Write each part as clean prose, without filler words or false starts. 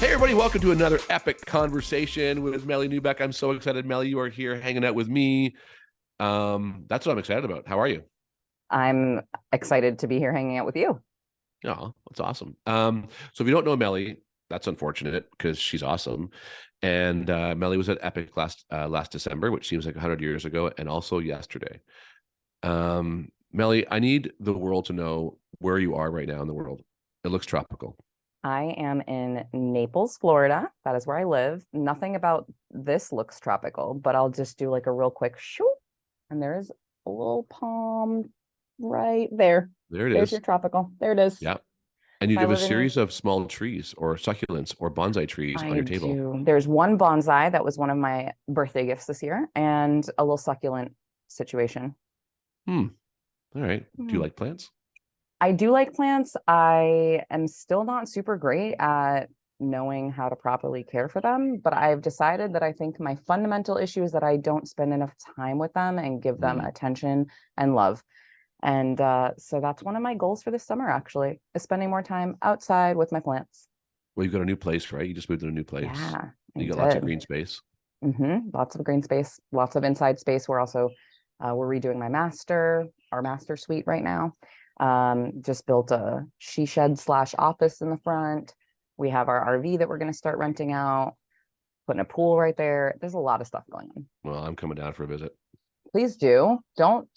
Hey, everybody, welcome to another epic conversation with Meli Neubek. I'm so excited, Meli, you are here hanging out with me. That's what I'm excited about. How are you? I'm excited to be here hanging out with you. Oh, that's awesome. So if you don't know Meli, that's unfortunate because she's awesome. And Meli was at Epic last December, which seems like 100 years ago, and also yesterday. Meli, I need the world to know where you are right now in the world. It looks tropical. I am in Naples, Florida. That is where I live. Nothing about this looks tropical, but I'll just do like a real quick shoot. And there is a little palm right there. There it There's your is. tropical. There it is. Yeah. And you I have a live in, series of small trees or succulents or bonsai trees on I your table. do. There's one bonsai that was one of my birthday gifts this year and a little succulent situation. Hmm. All right. Do you Hmm. like plants? I do like plants. I am still not super great at knowing how to properly care for them, but I've decided that I think my fundamental issue is that I don't spend enough time with them and give them Hmm. attention and love. And so that's one of my goals for this summer, actually, is spending more time outside with my plants. Well, you've got a new place, right? You just moved in a new place. Yeah, I You got lots of did. green space. Lots of green space, lots of inside space. We're redoing our master suite right now. Just built a she shed slash office in the front. We have our RV that we're going to start renting out, putting a pool right there. There's a lot of stuff going on. Well, I'm coming down for a visit. Please do. I, Don't,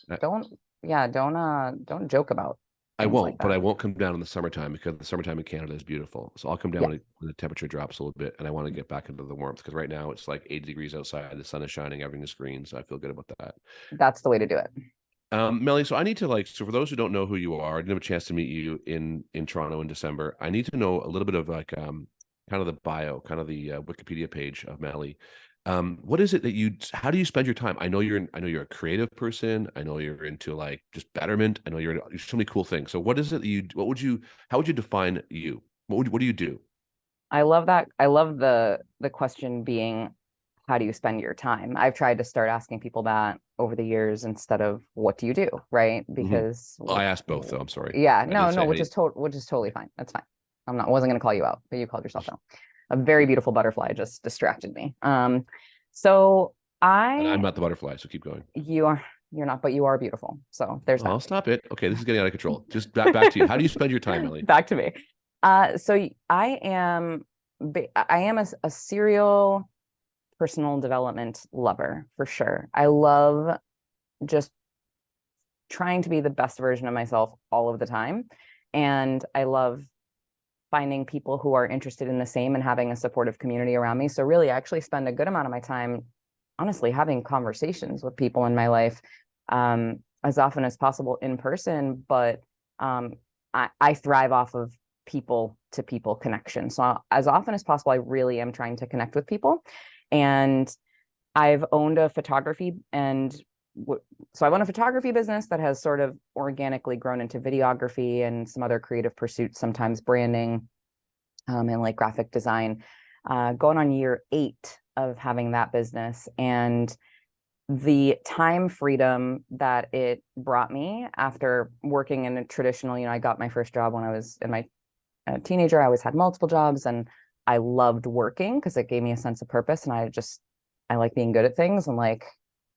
yeah, don't joke about I things like won't, but that. I won't come down in the summertime because the summertime in Canada is beautiful. So I'll come down Yeah, when the temperature drops a little bit, and I want to get back into the warmth because right now it's like 80 degrees outside. The sun is shining, everything is green, so I feel good about that. that's the way to do it. Melly, so I need to so for those who don't know who you are, I didn't have a chance to meet you in Toronto in December. I need to know a little bit of kind of the bio, kind of the Wikipedia page of Melly. What is it that how do you spend your time? I know you're a creative person. I know you're into like just betterment. I know you're so many cool things. So what is it that how would you define you? What do you do? I love that. I love the question being, how do you spend your time? I've tried to start asking people that over the years instead of what do you do, right? Hmm. Because I asked both though. I'm sorry. yeah, I didn't no, say which hey. is which is totally fine. That's fine. Wasn't gonna call you out, but you called yourself out. A very beautiful butterfly just distracted me. So And I'm I not the butterfly, so keep going. you are you're not, but you are beautiful. So there's Oh, that. stop it. Okay, this is getting out of control. Just back to you. How do you spend your time, Melly? Back to me. So I am a serial personal development lover for sure. I love just trying to be the best version of myself all of the time. And I love finding people who are interested in the same and having a supportive community around me. So really, I actually spend a good amount of my time, honestly, having conversations with people in my life as often as possible in person. But um, I thrive off of people to people connection. So as often as possible, I really am trying to connect with people. And I've owned a photography and so I own a photography business that has sort of organically grown into videography and some other creative pursuits, sometimes branding and like graphic design. Going on year 8 of having that business, and the time freedom that it brought me after working in a traditional, I got my first job when I was in my teenager. I always had multiple jobs and I loved working because it gave me a sense of purpose. And I like being good at things and like,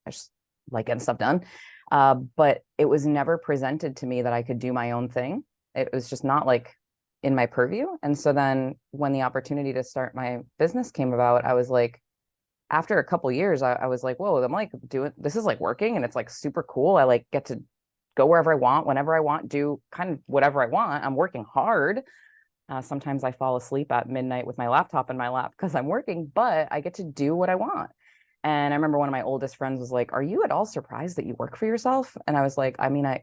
I just like getting stuff done. But it was never presented to me that I could do my own thing. It was just not like in my purview. And so then when the opportunity to start my business came about, I was like, after a couple years, I was like, whoa, I'm like doing this is like working and it's like super cool. I like get to go wherever I want, whenever I want, do kind of whatever I want. I'm working hard. Sometimes I fall asleep at midnight with my laptop in my lap because I'm working, but I get to do what I want. And I remember one of my oldest friends was like, "Are you at all surprised that you work for yourself?" And I was like, "I mean, I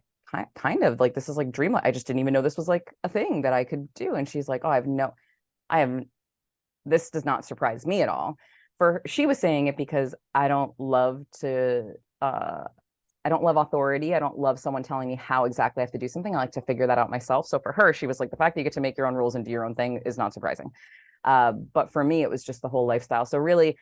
kind of like this is like dream. I just didn't even know this was like a thing that I could do." And she's like, "Oh, I have this does not surprise me at all." She was saying it because I don't love authority. I don't love someone telling me how exactly I have to do something. I like to figure that out myself. So for her, she was like, the fact that you get to make your own rules and do your own thing is not surprising. But for me, it was just the whole lifestyle. So really,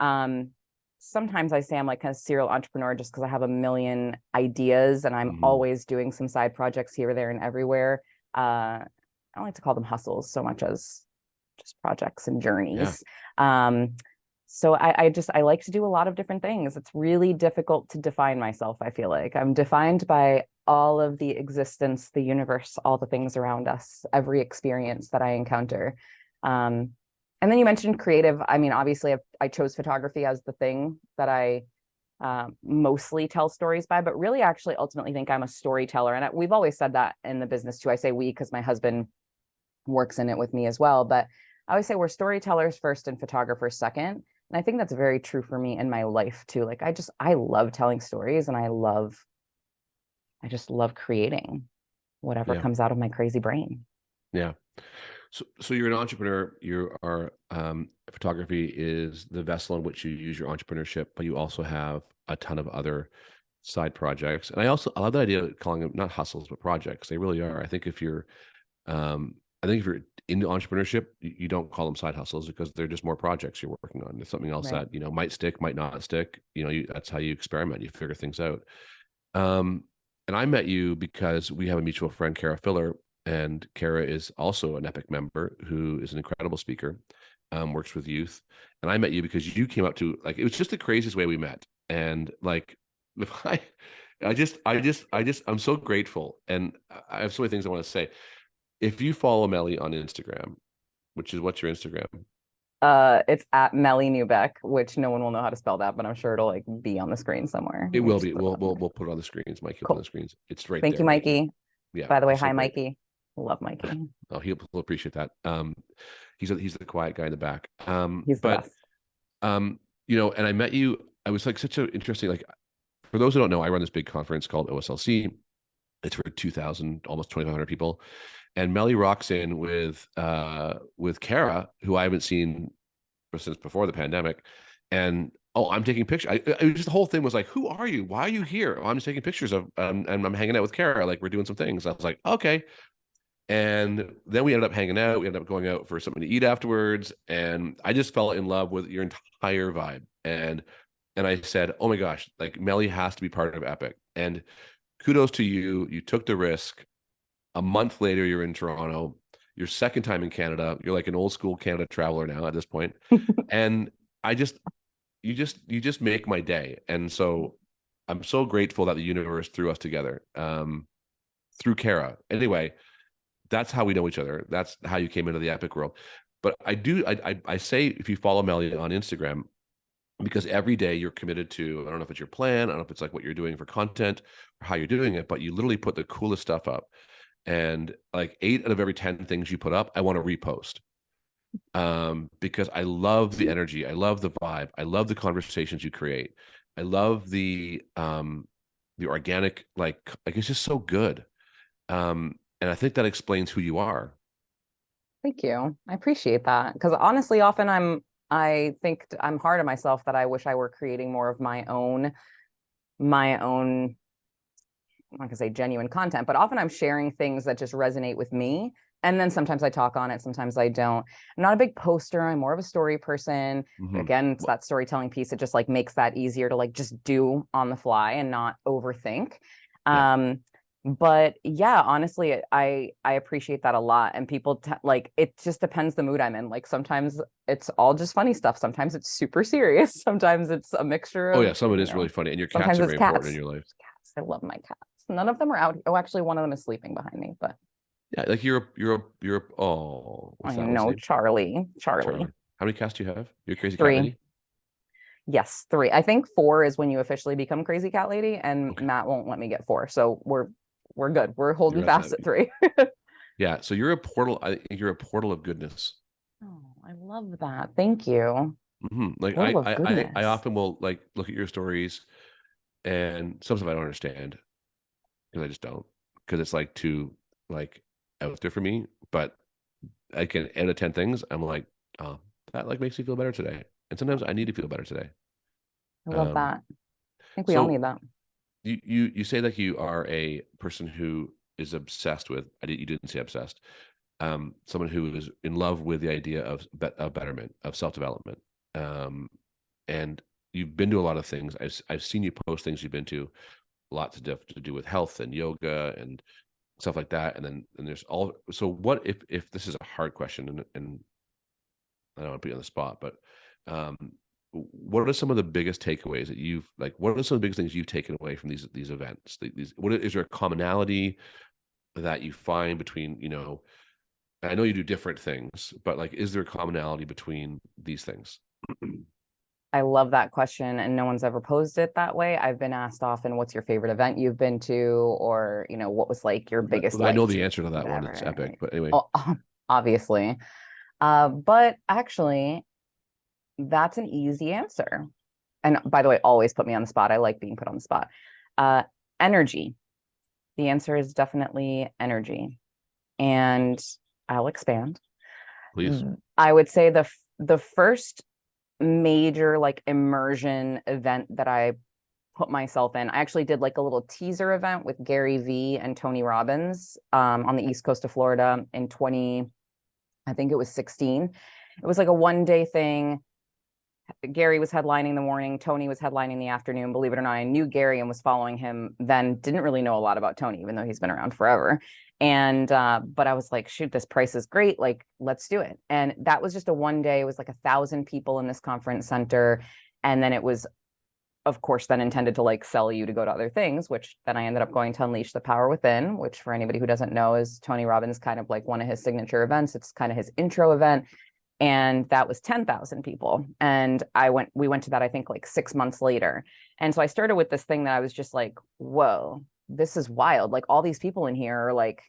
um, sometimes I say I'm like kind of serial entrepreneur just because I have a million ideas and I'm Hmm. always doing some side projects here, there, and everywhere. I don't like to call them hustles so much as just projects and Yeah. journeys. So I like to do a lot of different things. It's really difficult to define myself. I feel like I'm defined by all of the existence, the universe, all the things around us, every experience that I encounter. And then you mentioned creative. I mean, obviously, I chose photography as the thing that I mostly tell stories by, but really actually ultimately think I'm a storyteller. And we've always said that in the business too. I say we because my husband works in it with me as well. But I always say we're storytellers first and photographers second. And I think that's very true for me in my life too. Like I love telling stories and I just love creating whatever Yeah. comes out of my crazy brain. Yeah. So you're an entrepreneur. You are photography is the vessel in which you use your entrepreneurship, but you also have a ton of other side projects. And I love the idea of calling them not hustles but projects. They really are. I think if you're into entrepreneurship, you don't call them side hustles because they're just more projects you're working on. There's something else Right. that might stick, might not stick. That's how you experiment. You figure things out. Um, and I met you because we have a mutual friend, Kara Filler, and Kara is also an Epic member who is an incredible speaker, works with youth. And I met you because you came up to like it was just the craziest way we met. And like if I'm so grateful. And I have so many things I want to say. If you follow Meli on Instagram, which is what's your Instagram? It's at Meli Neubek, which no one will know how to spell that, but I'm sure it'll like be on the screen somewhere. It We will just be. put it We'll up we'll there. we'll put it on the screens. Mikey will put it on Cool. the screens. It's right Thank you, there. Like Mikey. yeah, By the way, he's so hi, great. Mikey. Love Mikey. Oh, he'll appreciate that. He's the quiet guy in the back. He's the But best. and I met you. I was like such a interesting like for those who don't know, I run this big conference called OSLC. It's for 2,000, almost 2,500 people. And Meli rocks in with Kara, who I haven't seen since before the pandemic. And oh, I'm taking pictures. The whole thing was like, who are you? Why are you here? Oh, I'm just taking pictures of, and I'm hanging out with Kara. Like we're doing some things. I was like, okay. And then we ended up hanging out. We ended up going out for something to eat afterwards. And I just fell in love with your entire vibe. And I said, oh my gosh, like Meli has to be part of Epic. And kudos to you. You took the risk. A month later, you're in Toronto. Your second time in Canada. You're like an old school Canada traveler now at this point. And I just you just make my day. And so I'm so grateful that the universe threw us together through Kara. Anyway, that's how we know each other. That's how you came into the Epic world. But I say if you follow Meli on Instagram, because every day you're committed to, I don't know if it's your plan, I don't know if it's like what you're doing for content or how you're doing it, but you literally put the coolest stuff up. And like 8 out of every 10 things you put up, I want to repost. Because I love the energy, I love the vibe, I love the conversations you create. I love the organic, like it's just so good. And I think that explains who you are. Thank you. I appreciate that. Because honestly, often I think I'm hard on myself that I wish I were creating more of my own, I'm not gonna say genuine content, but often I'm sharing things that just resonate with me. And then sometimes I talk on it, sometimes I don't. I'm not a big poster, I'm more of a story person. Mm-hmm. Again, it's that storytelling piece. It just like makes that easier to like just do on the fly and not overthink. Yeah. But yeah, honestly, I appreciate that a lot. And people like it just depends the mood I'm in. Like sometimes it's all just funny stuff. Sometimes it's super serious. Sometimes it's a mixture Oh yeah, of, some of it is really funny, and your cats sometimes are it's very important cats. in your life. Cats. I love my cats. None of them are out. Oh, actually, one of them is sleeping behind me, but Yeah, like oh, what's I that one's know name? Charlie. Charlie. Charlie. How many cats do you have? You're a crazy cat Three. lady. Yes, three. I think four is when you officially become crazy cat lady, and Okay, Matt won't let me get four. So we're good. We're holding you're at fast that. at three. Yeah, so you're a portal. I think you're a portal of goodness. Oh, I love that. Thank you. Like Portal of I goodness. often will like look at your stories, and some stuff I don't understand because I just don't, because it's like too like out there for me. But I can out of 10 things, I'm like, oh, that like makes me feel better today. And sometimes I need to feel better today. I love Um, that. I think we all so need that. you say that you are a person who is obsessed with, you didn't say obsessed, someone who is in love with the idea of betterment, of self-development. Um, and you've been to a lot of things. I've seen you post things you've been to, lots of to do with health and yoga and stuff like that. And there's all. So what if this is a hard question, and I don't want to put you on the spot, but um, what are some of the biggest takeaways that you've like? What are some of the biggest things you've taken away from these events? These, is there a commonality that you find between, you know? I know you do different things, but like, is there a commonality between these things? I love that question, and no one's ever posed it that way. I've been asked often, what's your favorite event you've been to? Or, what was like your biggest I know life the answer to that one. It's whatever, epic, right? but anyway. Oh, obviously. But actually, that's an easy answer. And by the way, always put me on the spot. I like being put on the spot. Uh, Energy. The answer is definitely energy. And I'll expand. Please. I would say the first major like immersion event that I put myself in. I actually did like a little teaser event with Gary Vee and Tony Robbins on the East Coast of Florida in 20, I think it was 16. It was like a 1 day thing. Gary was headlining the morning, Tony was headlining the afternoon. Believe it or not, I knew Gary and was following him then. Didn't really know a lot about Tony, even though he's been around forever. And but I was like, shoot, this price is great. Like, let's do it. And that was just a 1 day. It was like 1,000 people in this conference center. And then it was, of course, then intended to like sell you to go to other things, which then I ended up going to Unleash the Power Within, which for anybody who doesn't know is Tony Robbins kind of like one of his signature events. It's kind of his intro event. And that was 10,000 people. And we went to that, I think like 6 months later. And so I started with this thing that I was just like, whoa, this is wild. Like all these people in here are like,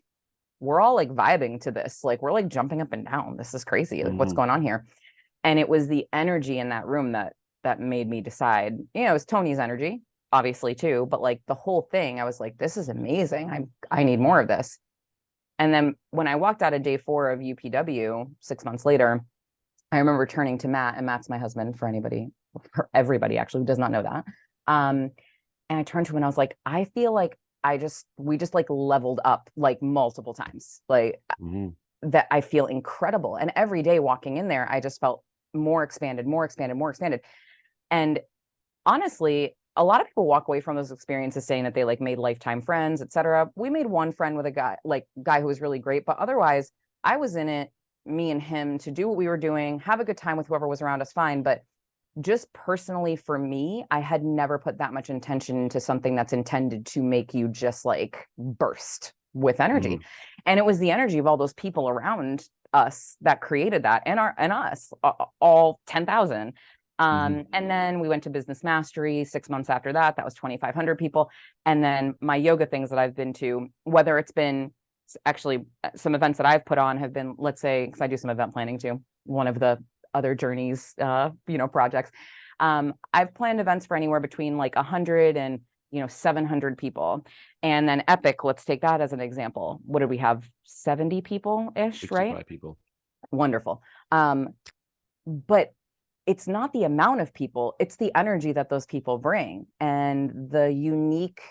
we're all like vibing to this. Like we're like jumping up and down. This is crazy. Like what's going on here? And it was the energy in that room that made me decide, it was Tony's energy, obviously too, but like the whole thing, I was like, this is amazing. I need more of this. And then when I walked out of day 4 of UPW 6 months later, I remember turning to Matt, and Matt's my husband for everybody actually who does not know that. And I turned to him and I was like, I feel like we just like leveled up like multiple times. Like that I feel incredible. And every day walking in there, I just felt more expanded, more expanded, more expanded. And honestly, a lot of people walk away from those experiences saying that they like made lifetime friends, etc. We made one friend with a guy who was really great, but otherwise I was in it, me and him, to do what we were doing, have a good time with whoever was around us, fine. But just personally for me, I had never put that much intention into something that's intended to make you just like burst with energy. And it was the energy of all those people around us that created that, and us, all 10,000. And then we went to Business Mastery 6 months after that. That was 2,500 people. And then my yoga things that I've been to, whether it's been actually some events that I've put on have been, let's say, because I do some event planning too, one of the other journeys, projects. I've planned events for anywhere between like 100 and 700 people. And then Epic, let's take that as an example. What did we have? 70 people ish, right? 65 people. Wonderful. But it's not the amount of people, it's the energy that those people bring and the unique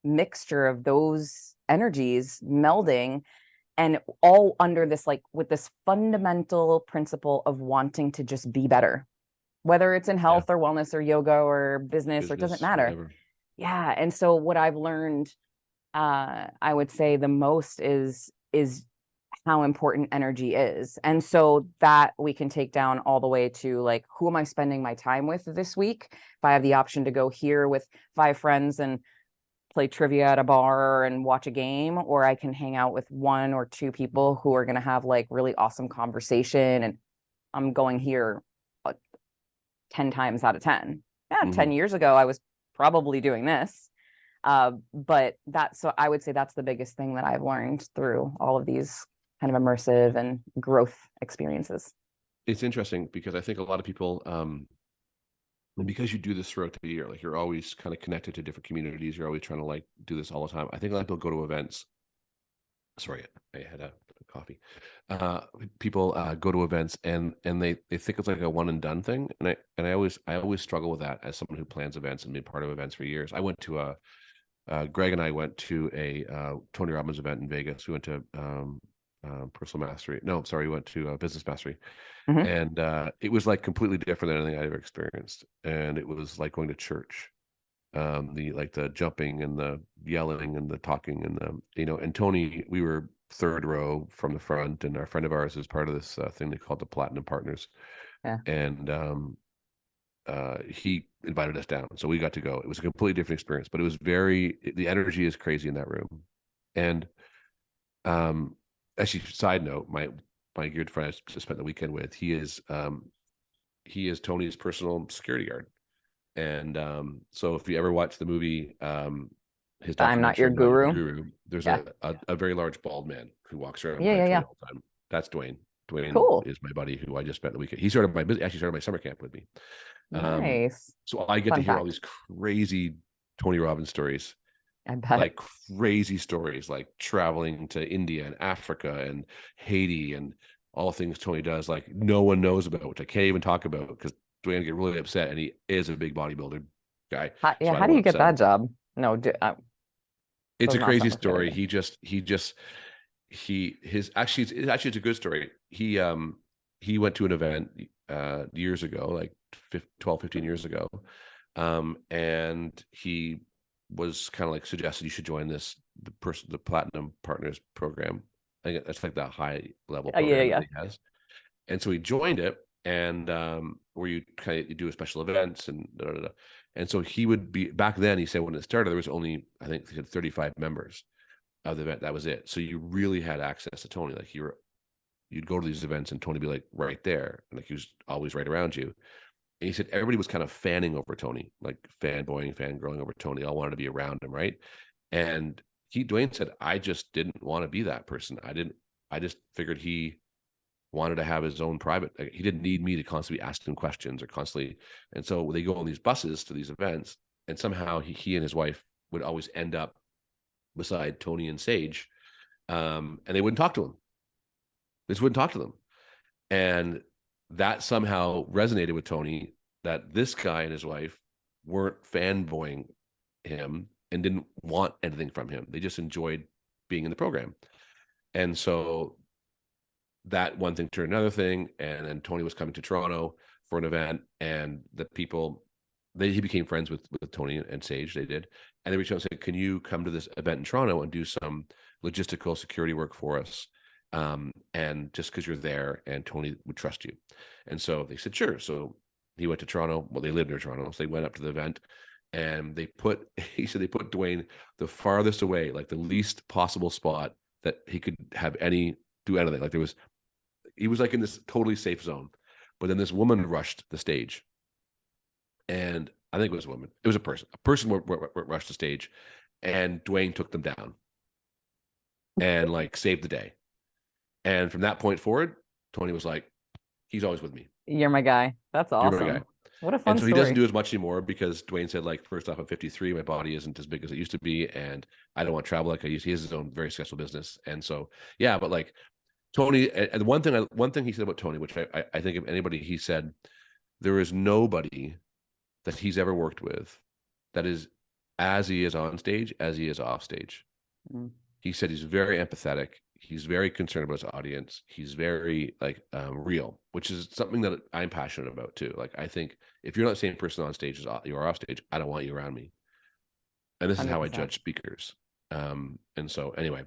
mixture of those energies melding, and all under this, like with this fundamental principle of wanting to just be better, whether it's in health or wellness or yoga or business, or it doesn't matter. Whatever. Yeah. And so what I've learned, I would say the most is how important energy is. And so that we can take down all the way to like, who am I spending my time with this week? If I have the option to go here with 5 friends and play trivia at a bar and watch a game, or I can hang out with 1 or 2 people who are going to have like really awesome conversation, and I'm going here 10 times out of 10. Yeah, 10 years ago, I was probably doing this. But so I would say that's the biggest thing that I've learned through all of these kind of immersive and growth experiences. It's interesting because I think a lot of people, and because you do this throughout the year, like you're always kind of connected to different communities, you're always trying to like do this all the time. I think a lot of people go to events. Sorry, I had a coffee. People go to events and they think it's like a one and done thing, and I always struggle with that as someone who plans events and been part of events for years. I went to Greg and I went to a Tony Robbins event in Vegas. We went to personal mastery. No, sorry, we went to business mastery. And it was like completely different than anything I ever experienced. And it was like going to church. The jumping and the yelling and the talking and the, and Tony, we were third row from the front, and our friend of ours is part of this thing they call the Platinum Partners, Yeah. and he invited us down, so we got to go. It was a completely different experience, but it was the energy is crazy in that room. And actually, side note, my good friend I just spent the weekend with, he is Tony's personal security guard. And so if you ever watch the movie, his I'm Not documentary, Your I'm Not Your Guru. Guru, there's Yeah. a very large bald man who walks around Yeah. behind Yeah. Tony Yeah. all the time. That's Dwayne. Dwayne Cool. is my buddy who I just spent the weekend. He actually started my summer camp with me. Nice. So I get to Fun hear all fact. these crazy Tony Robbins stories, I bet. like crazy stories, like traveling to India and Africa and Haiti and all the things Tony does, like no one knows about, which I can't even talk about because Dwayne get really upset, and he is a big bodybuilder guy, Yeah. so I How don't do want you to get upset that him. job? No, It's does a not crazy sound like a good story. idea. It's a good story. He went to an event years ago, like 12, 15 years ago. And he was kind of like suggested you should join the Platinum Partners program. I think that's like the high level Yeah. Yeah. program that Yeah. he has. And so he joined it, and where you kind of do special events and da, da, da. And so he would be back then. He said when it started, there was only, I think, he had 35 members of the event. That was it. So you really had access to Tony. Like you'd go to these events and Tony would be like right there, and like he was always right around you. And he said everybody was kind of fanning over Tony, like fanboying, fangirling over Tony. All wanted to be around him, right? And Dwayne said, I just didn't want to be that person. I just figured he wanted to have his own private. Like, he didn't need me to constantly ask him questions or constantly. And so they go on these buses to these events, and somehow he and his wife would always end up beside Tony and Sage, and they wouldn't talk to him. They just wouldn't talk to them, and that somehow resonated with Tony. That this guy and his wife weren't fanboying him and didn't want anything from him. They just enjoyed being in the program, and so that one thing turned another thing. And then Tony was coming to Toronto for an event, and the people, he became friends with Tony and Sage. They did, and they reached out and said, "Can you come to this event in Toronto and do some logistical security work for us? And just because you're there, and Tony would trust you." And so they said, "Sure." So he went to Toronto. Well, they lived near Toronto, so they went up to the event, and he said they put Dwayne the farthest away, like the least possible spot that he could have do anything. Like he was like in this totally safe zone. But then this woman rushed the stage, and I think it was a woman. It was a person. A person rushed the stage, and Dwayne took them down and like saved the day. And from that point forward, Tony was like, "He's always with me. You're my guy. That's You're my guy." awesome. What a And fun so he doesn't story. do as much anymore because Dwayne said, like, first off, I'm 53, my body isn't as big as it used to be, and I don't want to travel like I used. He has his own very successful business, and so yeah. But like Tony, and one thing he said about Tony, which I think if anybody, he said there is nobody that he's ever worked with that is as he is on stage as he is off stage. Mm. He said he's very empathetic. He's very concerned about his audience. He's very like real, which is something that I'm passionate about too. Like I think if you're not the same person on stage as you are off stage, I don't want you around me. And this is how I 100%. judge speakers. And so anyway,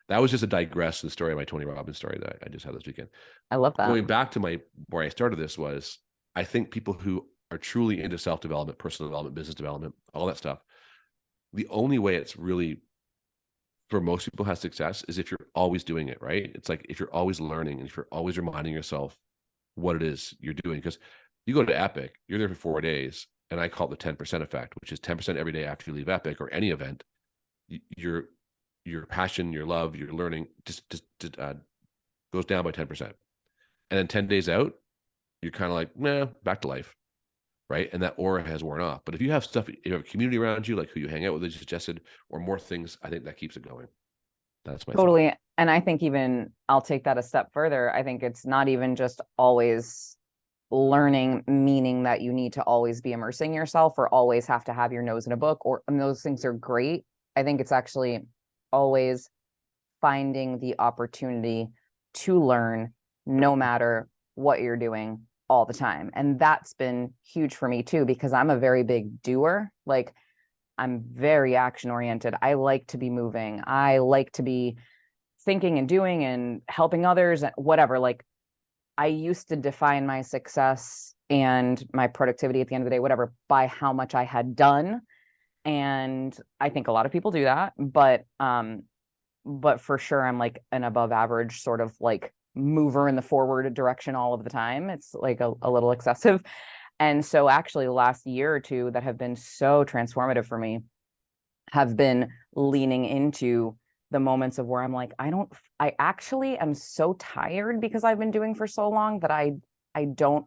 that was just a digress to the story of my Tony Robbins story that I just had this weekend. I love that. Going back to where I started this was, I think people who are truly into self-development, personal development, business development, all that stuff, the only way it's really for most people has success is if you're always doing it, right? It's like if you're always learning and if you're always reminding yourself what it is you're doing. Because you go to Epic, you're there for 4 days, and I call it the 10% effect, which is 10% every day after you leave Epic or any event. Your passion, your love, your learning just goes down by 10%. And then 10 days out, you're kind of like, nah, back to life. Right. And that aura has worn off. But if you have you have a community around you, like who you hang out with, as you suggested, or more things, I think that keeps it going. That's my thought. Totally. And I think even I'll take that a step further. I think it's not even just always learning, meaning that you need to always be immersing yourself or always have to have your nose in a book, and those things are great. I think it's actually always finding the opportunity to learn no matter what you're doing all the time. And that's been huge for me too, because I'm a very big doer. Like I'm very action oriented. I like to be moving. I like to be thinking and doing and helping others and whatever. Like I used to define my success and my productivity at the end of the day, whatever, by how much I had done. And I think a lot of people do that, but for sure I'm like an above average sort of like mover in the forward direction all of the time. It's like a little excessive. And so actually the last year or two that have been so transformative for me have been leaning into the moments of where I'm like, I actually am so tired because I've been doing for so long that I don't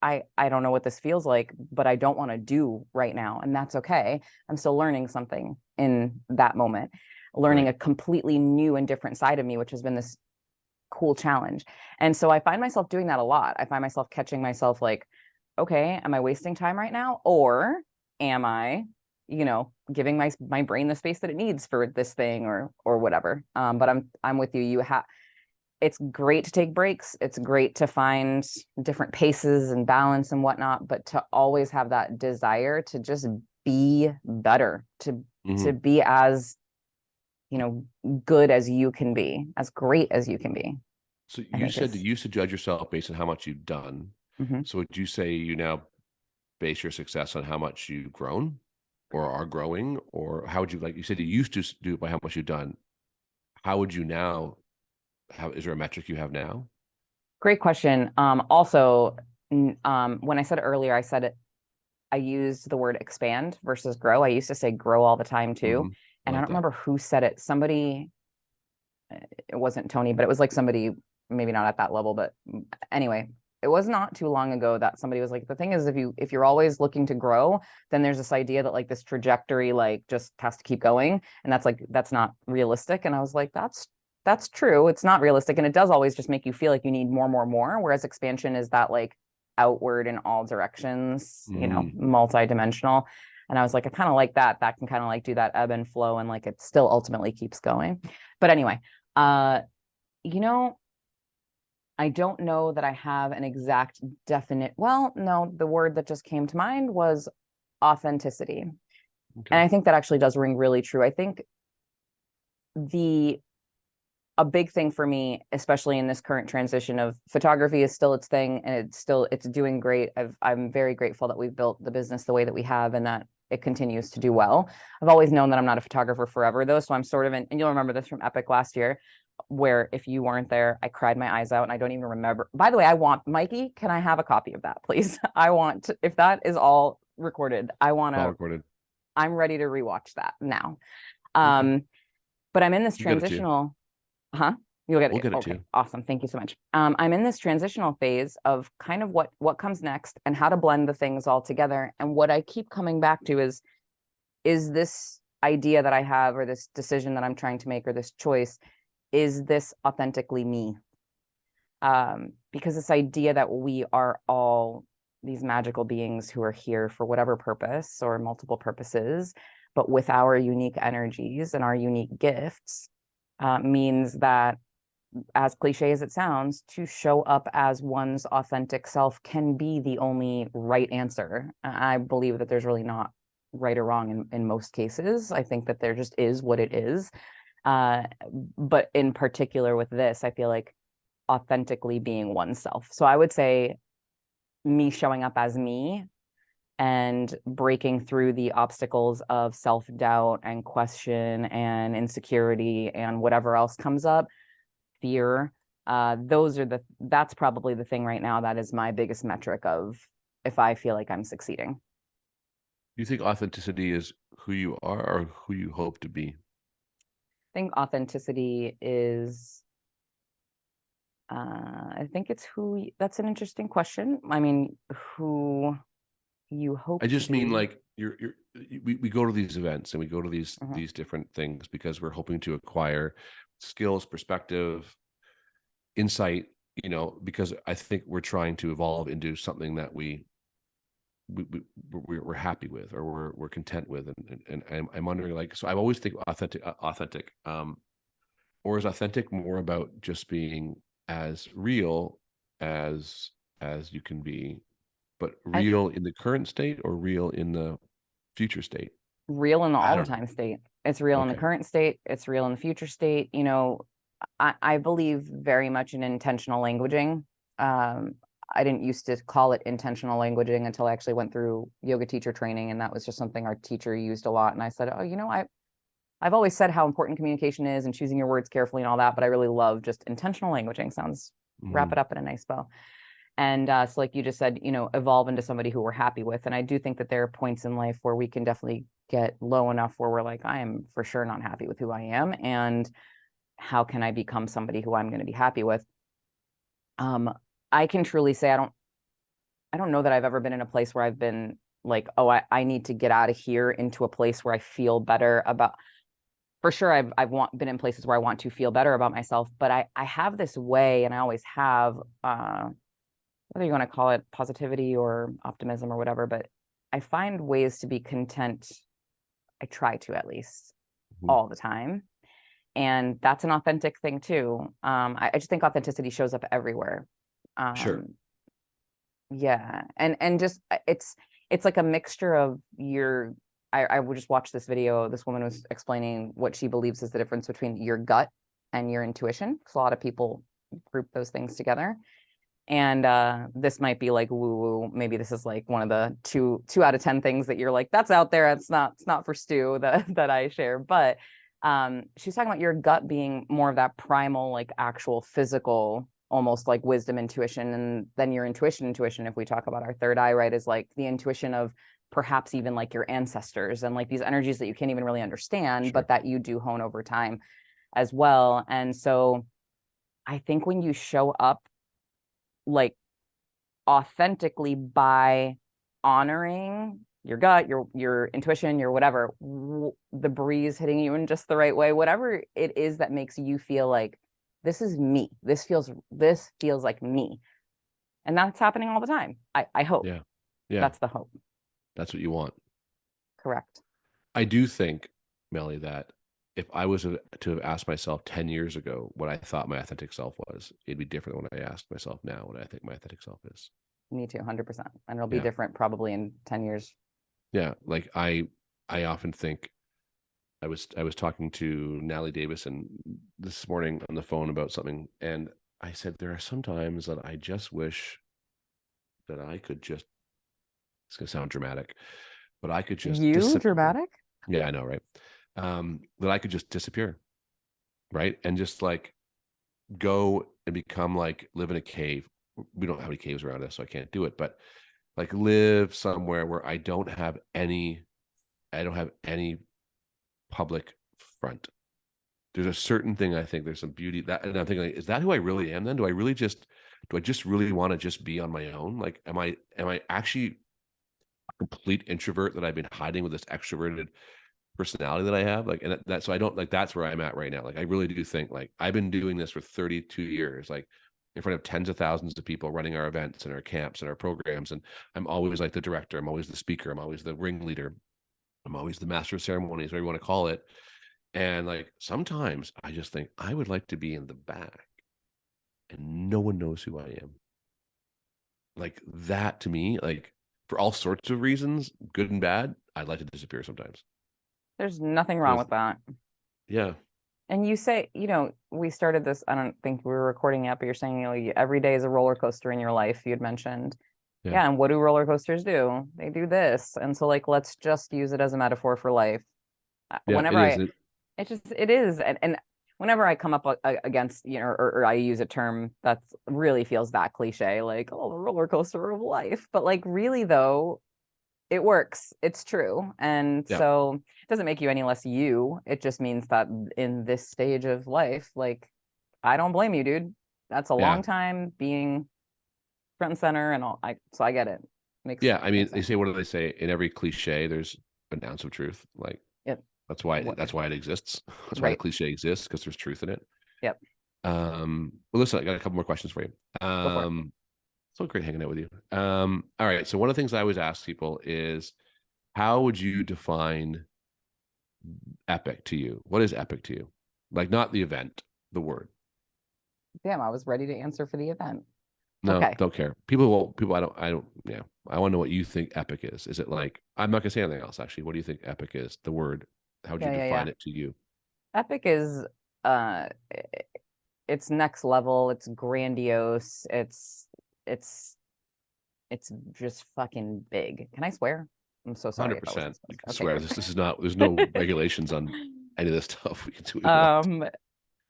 I don't know what this feels like, but I don't want to do right now. And that's okay. I'm still learning something in that moment, learning Right. a completely new and different side of me, which has been this cool challenge. And so I find myself doing that a lot. I find myself catching myself like, okay, am I wasting time right now? Or am I, giving my brain the space that it needs for this thing or whatever. But I'm with you. It's great to take breaks. It's great to find different paces and balance and whatnot, but to always have that desire to just be better, to Hmm. be as, good as you can be, as great as you can be, So I you think said that is. you used to judge yourself based on how much you've done. Mhm. So would you say you now base your success on how much you've grown or are growing? Or how would you, like you said, you used to do it by how much you've done. How would you now, how, is there a metric you have now? Great question. Also, when I said earlier, I used the word expand versus grow. I used to say grow all the time too. Hmm. I And I like don't that. remember who said it. Somebody, it wasn't Tony, but it was like somebody, maybe not at that level, but anyway, it was not too long ago that somebody was like, the thing is, if you're always looking to grow, then there's this idea that like this trajectory like just has to keep going. And that's not realistic. And I was like, that's true. It's not realistic. And it does always just make you feel like you need more, more, more. Whereas expansion is that like outward in all directions, Mm. multi-dimensional. And I was like, I kind of like that. That can kind of like do that ebb and flow and like it still ultimately keeps going. But anyway, uh, you know, I don't know that I have an exact definite, well, no, the word that just came to mind was authenticity. And Okay. I think that actually does ring really true. I think the a big thing for me, especially in this current transition of photography is still its thing and it's doing great. I'm very grateful that we've built the business the way that we have and that it continues to do well. I've always known that I'm not a photographer forever though. So I'm sort of and you'll remember this from Epic last year, where if you weren't there, I cried my eyes out and I don't even remember. By the way, I want Mikey, can I have a copy of that, please? If that is all recorded, It's all recorded. I'm ready to rewatch that now. Okay. Um, but I'm in this We'll get it to you. transitional. Huh? You'll get We'll it. get it to Okay, you. awesome. Thank you so much. I'm in this transitional phase of kind of what comes next and how to blend the things all together. And what I keep coming back to is this idea that I have or this decision that I'm trying to make or this choice, is this authentically me? Because this idea that we are all these magical beings who are here for whatever purpose or multiple purposes, but with our unique energies and our unique gifts, means that, as cliche as it sounds, to show up as one's authentic self can be the only right answer. I believe that there's really not right or wrong in most cases. I think that there just is what it is. Uh, but in particular with this, I feel like authentically being oneself. So I would say me showing up as me and breaking through the obstacles of self-doubt and question and insecurity and whatever else comes up, fear. That's probably the thing right now that is my biggest metric of if I feel like I'm succeeding. I Do you think authenticity is who you are or who you hope to be? think authenticity is I think it's that's an interesting question. I mean, who you I hope to just mean be. like we go to these events and we go to Mhm. these different things because we're hoping to acquire skills, perspective, insight, because I think we're trying to evolve into something that we, we we're happy with or we're content with, and I'm wondering, like, so I always think authentic, or is authentic more about just being as real as you can be, but I real in the current state or real in the future state? Real in the I all the don't know. time state. It's real in the Okay. current state. It's real in the future state. I believe very much in intentional languaging. Um, I didn't used to call it intentional languaging until I actually went through yoga teacher training, and that was just something our teacher used a lot. And I said, oh, I've always said how important communication is and choosing your words carefully and all that, but I really love just intentional languaging. Sounds wrap it Mhm. up in a nice bow. And so, like you just said, evolve into somebody who we're happy with. And I do think that there are points in life where we can definitely get low enough where we're like, I am for sure not happy with who I am, and how can I become somebody who I'm going to be happy with? Um, I can truly say I don't know that I've ever been in a place where I've been like, oh, I need to get out of here into a place where I feel better about. For sure, been in places where I want to feel better about myself, but I have this way, and I always have, whether you want to call it positivity or optimism or whatever, but I find ways to be content. I try to, at least, Mhm. all the time, and that's an authentic thing too. I just think authenticity shows up everywhere. Sure. Um, yeah, and just it's like a mixture of your. I would just watch this video. This woman was explaining what she believes is the difference between your gut and your intuition, because a lot of people group those things together. And this might be like woo woo. Maybe this is like one of the two out of 10 things that you're like, that's out there. It's not for stew that I share. But she's talking about your gut being more of that primal, like actual physical, almost like wisdom intuition. And then your intuition, if we talk about our third eye, right, is like the intuition of perhaps even like your ancestors and like these energies that you can't even really understand, Sure. but that you do hone over time as well. And so I think when you show up like authentically by honoring your gut, your intuition, your whatever, the breeze hitting you in just the right way, whatever it is that makes you feel like this is me. This feels like me. And that's happening all the time. I hope. Yeah. Yeah. That's the hope. That's what you want. Correct. I do think, Melly, that if I was to have asked myself 10 years ago what I thought my authentic self was, it'd be different than when I asked myself now what I think my authentic self is. Me too, 100%. And it'll be Yeah. different probably in 10 years. Yeah. Like I often think I was talking to Nally Davison this morning on the phone about something, and I said there are some times that I just wish that I could just, it's gonna sound dramatic, but I could just You disappear. dramatic? Yeah, I know, right? That I could just disappear, right? And just like go and become like live in a cave. We don't have any caves around us, so I can't do it. But like live somewhere where I don't have any public front. There's a certain thing I think there's some beauty that, and I'm thinking, like, is that who I really am? Then do I just really want to just be on my own? Like, am I actually a complete introvert that I've been hiding with this extroverted personality that I have? Like, and so I don't like that's where I'm at right now. Like, I really do think like I've been doing this for 32 years, like in front of tens of thousands of people running our events and our camps and our programs. And I'm always like the director, I'm always the speaker, I'm always the ringleader, I'm always the master of ceremonies, whatever you want to call it. And like sometimes I just think I would like to be in the back and no one knows who I am. Like that to me, like for all sorts of reasons, good and bad, I'd like to disappear sometimes. There's nothing wrong Because with that. yeah, And you say, we started this, I don't think we were recording yet, but you're saying, every day is a roller coaster in your life, you'd mentioned. yeah, Yeah, and what do roller coasters do? They do this. And so like let's just use it as a metaphor for life. yeah, Whenever it is. it is. And whenever I come up against, or I use a term that's really feels that cliche, like, oh, the roller coaster of life. But like really though, it works. It's true. And Yeah, so it doesn't make you any less you. It just means that in this stage of life, like, I don't blame you, dude. That's a yeah, long time being front and center and all. So I get it. Makes yeah. I mean, makes they sense. say, what do they say? In every cliche, there's an ounce of truth. Like Yep. What? that's why it exists. That's why the Right. cliche exists because there's truth in it. Yep. Well, listen, I got a couple more questions for you. Go for it. So great hanging out with you. All right. So one of the things I always ask people is, how would you define epic to you? What is epic to you? Like not the event, the word. Damn, I was ready to answer for the event. No, Okay. don't care. People will. People. I don't. Yeah. I want to know what you think epic is. Is it like I'm not gonna say anything else. Actually, what do you think epic is? The word. How would you Yeah, yeah, yeah. define it to you? Epic is uh it's next level. It's grandiose. It's just fucking big. Can I swear? I'm so sorry if I wasn't 100%. You supposed can to. swear Okay, this is not. There's no regulations on any of this stuff. We can do what good. we want.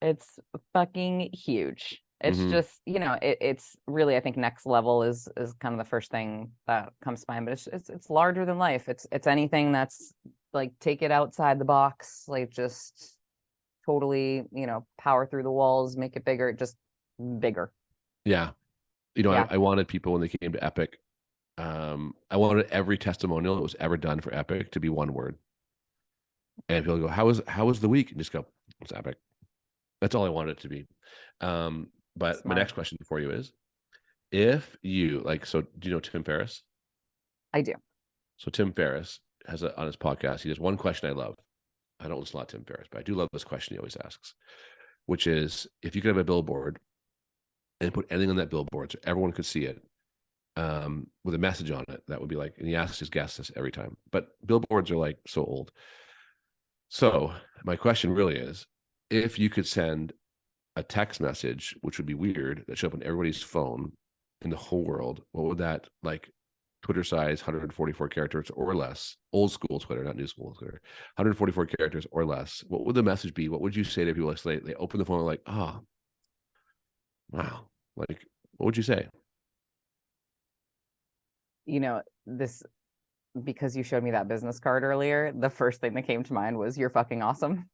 It's fucking huge. It's Hmm. just, it's really, I think next level is kind of the first thing that comes to mind, but it's larger than life. It's anything that's like take it outside the box, like just totally, power through the walls, make it bigger, just bigger. Yeah. Yeah. I wanted people when they came to Epic. I wanted every testimonial that was ever done for Epic to be one word. And people go, how was the week? And just go, it's Epic. That's all I wanted it to be. But my Smart. next question for you is, if you like, so do you know Tim Ferriss? I do. So Tim Ferriss has on his podcast, he has one question I love. I don't listen a lot to Tim Ferriss, but I do love this question he always asks, which is, if you could have a billboard and put anything on that billboard so everyone could see it, with a message on it, that would be like, and he asks his guests this every time, but billboards are like so old. So my question really is, if you could send a text message, which would be weird, that showed up on everybody's phone in the whole world, what would that, like, Twitter size, 144 characters or less, old school Twitter, not new school Twitter, 144 characters or less, what would the message be? What would you say to people? Like, they open the phone like, oh, wow. Like, what would you say? This, because you showed me that business card earlier, the first thing that came to mind was you're fucking awesome.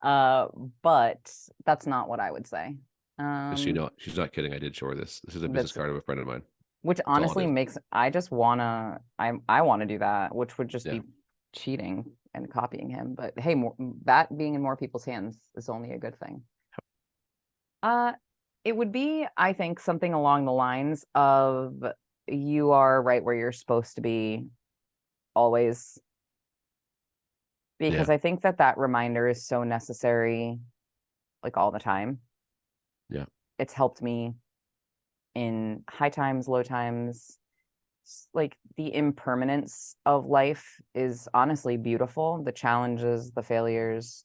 uh, but that's not what I would say. Just so you Um, know, she's not kidding. I did show her this. This is a business that's card of a friend of mine. which That's all it honestly is. makes I just I want to do that, which would just Yeah. be cheating and copying him. But hey, that being in more people's hands is only a good thing. Uh, it would be, I think, something along the lines of you are right where you're supposed to be always, because Yeah. I think that reminder is so necessary, like all the time. Yeah. It's helped me in high times, low times. Like the impermanence of life is honestly beautiful. The challenges, the failures,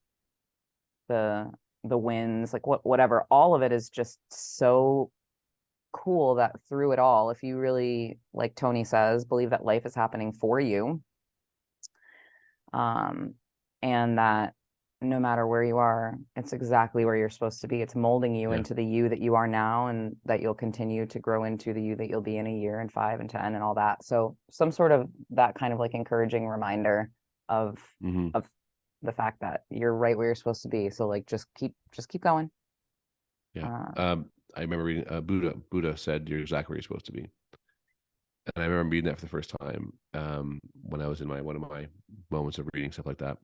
the the wins, like whatever, all of it is just so cool that through it all, if you really, like Tony says, believe that life is happening for you, um, and that no matter where you are, it's exactly where you're supposed to be. It's molding you Yeah. into the you that you are now, and that you'll continue to grow into the you that you'll be in a year and 5 and 10 and all that. So some sort of that kind of like encouraging reminder of Hmm. of the fact that you're right where you're supposed to be. So like just keep going. Yeah. Uh, I remember reading Buddha said you're exactly where you're supposed to be. And I remember reading that for the first time, when I was in one of my moments of reading stuff like that.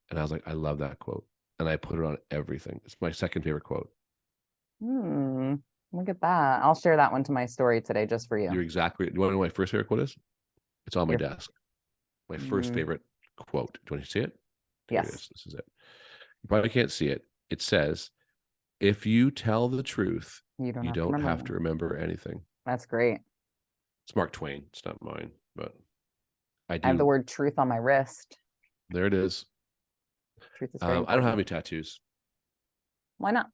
And I was like, I love that quote. And I put it on everything. It's my second favorite quote. hmm, look at that. I'll share that one to my story today just for you. You're exactly, you want to know what my first favorite quote is? It's on my You're desk. My first mm, favorite quote. Do you want to see it? Here it yes, is. This is it. You probably can't see it. It says, if you tell the truth, you don't you have to don't remember have to anything. remember anything. That's great. It's Mark Twain. It's not mine, but I I have the do. word truth on my wrist. There it is. Truth is very I don't have important. any tattoos. Why not?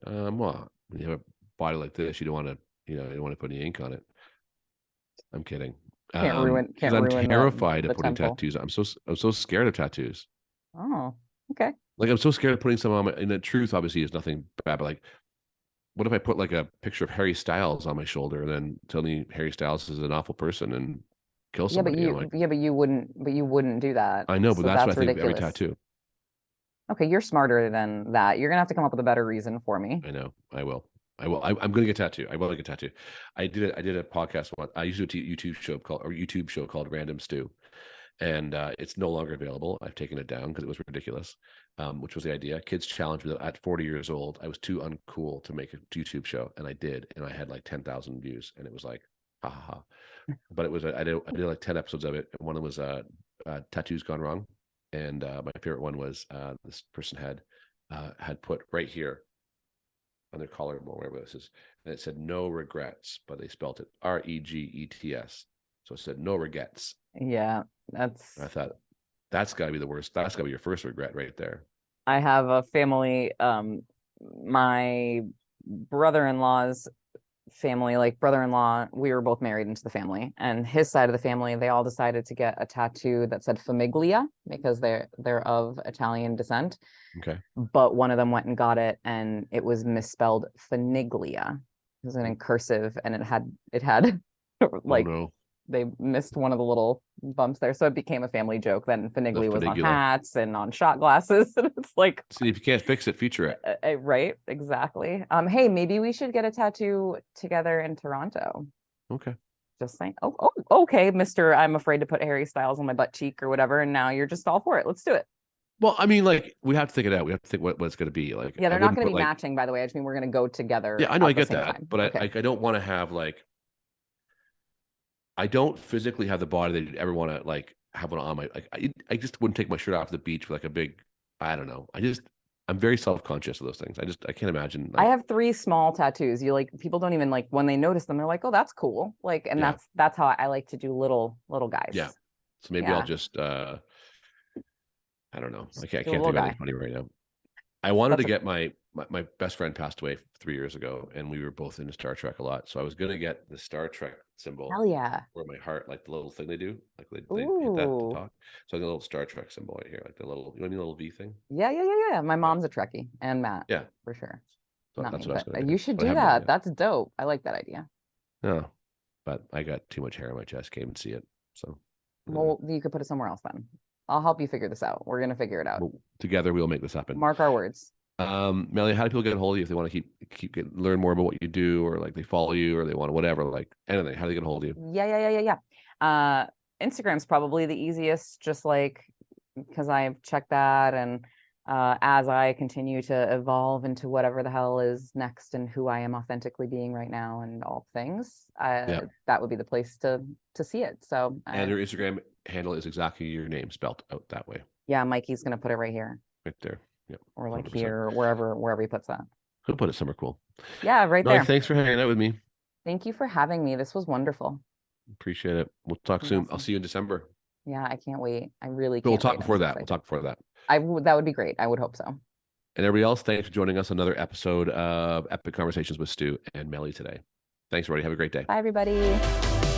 Well, when you have a body like this, you don't want to put any ink on it. I'm kidding. Can't ruin Because can't I'm ruin terrified of the putting temple. tattoos. I'm so scared of tattoos. Oh, okay. Like, I'm so scared of putting some on my. And the truth, obviously, is nothing bad. But like, what if I put like a picture of Harry Styles on my shoulder and then tell me Harry Styles is an awful person and kill Yeah, but somebody? I'm like, you wouldn't do that. I know, but So that's what I that's think of every ridiculous. tattoo. Okay, you're smarter than that. You're gonna have to come up with a better reason for me. I know. I will. I will. I'm going to get a tattoo. I will get a tattoo. I did a podcast once. I used to do a YouTube show called Random Stew, and it's no longer available. I've taken it down because it was ridiculous. Which was the idea. Kids challenged me that at 40 years old, I was too uncool to make a YouTube show, and I did, and I had like 10,000 views, and it was like, ha ha ha. But it was I did like 10 episodes of it, and one of them was tattoos gone wrong, and my favorite one was this person had put right here on their collarbone, wherever this is, and it said no regrets, but they spelt it Regets. So it said no regrets. Yeah, I that's thought, that's got to be the worst. That's got to be your first regret right there. I have a family my brother-in-law's family, like brother-in-law, we were both married into the family, and his side of the family, they all decided to get a tattoo that said famiglia because they're of Italian descent. Okay. But one of them went and got it, and it was misspelled Finiglia. It was in cursive, and it had like, oh, no. they missed one of the little bumps there, so it became a family joke. Then Finiglia was on hats and on shot glasses, and it's like, see, if you can't fix it, feature it. Right, exactly. Hey, maybe we should get a tattoo together in Toronto. Okay. Just saying. Oh, okay, Mr. I'm afraid to put Harry Styles on my butt cheek or whatever, and now you're just all for it. Let's do it. Well, I mean, like, we have to think it out. We have to think what it's going to be. Like, yeah, they're not going to be matching, by the way. I just mean we're going to go together. Yeah, I know, I get that, time. but okay. I don't want to have like, I don't physically have the body that you'd ever want to like have one on my, like, I just wouldn't take my shirt off the beach with like a big, I don't know. I'm very self-conscious of those things. I can't imagine. Like, I have 3 small tattoos. You like, people don't even like, when they notice them, they're like, oh, that's cool. Like, and that's how I like to do little guys. Yeah. So maybe I'll just, I don't know. I can't think of anything funny right now. I wanted to get my best friend passed away 3 years ago, and we were both into Star Trek a lot. So I was going to get the Star Trek symbol. Hell yeah. Where my heart, like the little thing they do, like they hit that to talk. So I got a little Star Trek symbol right here, like the little, you know what I mean, little V thing. Yeah. My mom's a Trekkie, and Matt. Yeah, for sure. So Not that's me, what I was but going to you should do that. That's dope. I like that idea. No, but I got too much hair on my chest. Can't even see it. So, well, you could put it somewhere else then. I'll help you figure this out. We're gonna figure it out. Together, we'll make this happen. Mark our words. Meli, how do people get a hold of you if they want to learn more about what you do, or like they follow you, or they want to whatever, like anything? How do they get a hold of you? Yeah. Instagram's probably the easiest, just like because I've checked that, and as I continue to evolve into whatever the hell is next and who I am authentically being right now and all things, that would be the place to see it. So, and your Instagram handle is exactly your name spelled out that way. Yeah, Mikey's gonna put it right here. Right there. Yep. Or like 100%. Here, or wherever he puts that. He'll put it somewhere cool. Yeah, right there. Thanks for hanging out with me. Thank you for having me. This was wonderful. Appreciate it. We'll talk soon. I'll see you in December. Yeah, I can't wait. I really can't. We'll talk before that. We'll talk before that. That would be great. I would hope so. And everybody else, thanks for joining us on another episode of Epic Conversations with Stu and Meli today. Thanks, everybody. Have a great day. Bye, everybody.